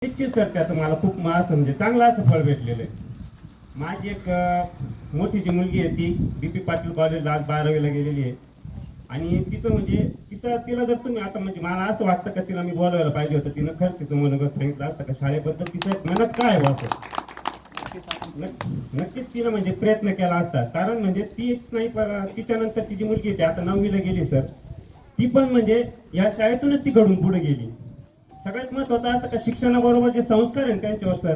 निश्चित सर त्याचं मला खूप असं म्हणजे चांगलं असं फळ भेटलेलं आहे. माझी एक मोठी जी मुलगी आहे ती BP पाटील कॉलेजला आज 12वीला गेलेली आहे. आणि तिचं म्हणजे तिला जर तुम्ही आता म्हणजे मला असं वाटतं का तिला मी बोलवायला पाहिजे होतं, तिनं खरं तिचं मनोगत सांगितलं असतं का शाळेबद्दल तिचं मनात काय आहे असं. नक्कीच तिनं म्हणजे प्रयत्न केला असता, कारण म्हणजे ती नाही तिच्या नंतरची जी मुलगी आहे आता 9वीला गेली सर, ती पण म्हणजे या शाळेतूनच ती घडून पुढे गेली. सगळ्यात महत्वाचं असं का शिक्षणाबरोबर जे संस्कार आहेत त्यांच्यावर सर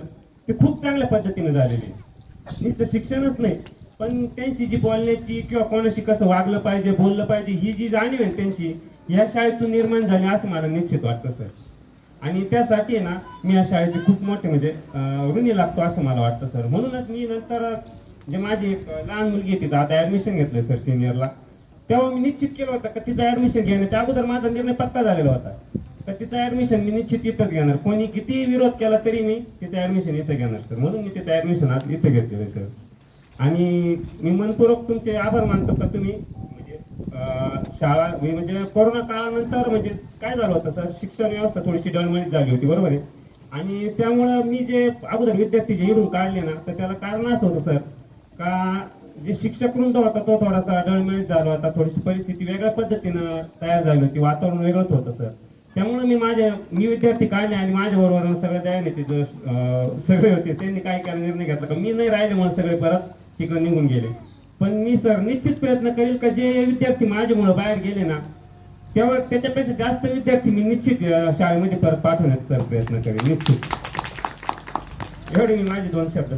ते खूप चांगल्या पद्धतीने झालेले. नुसतं शिक्षणच नाही, पण त्यांची जी बोलण्याची किंवा कोणाशी कसं वागलं पाहिजे, बोललं पाहिजे, ही जी जाणीव आहे त्यांची या शाळेतून निर्माण झाली असं मला निश्चित वाटतं सर. आणि त्यासाठी ना मी या शाळेचे खूप मोठे म्हणजे ऋणी लागतो असं मला वाटतं सर. म्हणूनच मी नंतर जे माझी एक लहान मुलगी आहे तिथं आता ऍडमिशन घेतलंय सर सिनियरला, तेव्हा मी निश्चित केलं होतं की तिचं ऍडमिशन घेण्याच्या अगोदर माझा निर्णय पक्का झालेला होता तर तिचं ऍडमिशन मी निश्चित इथंच घेणार. कोणी किती विरोध केला तरी मी तिचं ऍडमिशन इथं घेणार सर. म्हणून मी तिचं ऍडमिशन आज इथं घेतलेलं सर. आणि मी मनपूर्वक तुमचे आभार मानतो का तुम्ही म्हणजे शाळा म्हणजे कोरोना काळानंतर म्हणजे काय झालं होतं सर, शिक्षण व्यवस्था थोडीशी डळमळीत झाली होती बरोबर आहे. आणि त्यामुळं मी जे अगोदर विद्यार्थी जे इडून काढले ना तर त्याला कारण असं होतं सर का जे शिक्षक वृंद होता तो थोडासा डळमळीत झाला होता, थोडीशी परिस्थिती वेगळ्या पद्धतीनं तयार झाली होती, वातावरण वेगळंच होतं सर. त्यामुळे मी विद्यार्थी काढले आणि माझ्या बरोबर सगळे दयानेते सगळे होते त्यांनी काय केला निर्णय घेतला का मी नाही राहिले म्हणून सगळे परत तिकडे निघून गेले. पण मी सर निश्चित प्रयत्न करेल का जे विद्यार्थी माझ्यामुळे बाहेर गेले ना तेव्हा त्याच्यापेक्षा जास्त विद्यार्थी मी निश्चित शाळेमध्ये परत पाठवण्याचा सर प्रयत्न करेल निश्चित. एवढे मी माझे 2 शब्द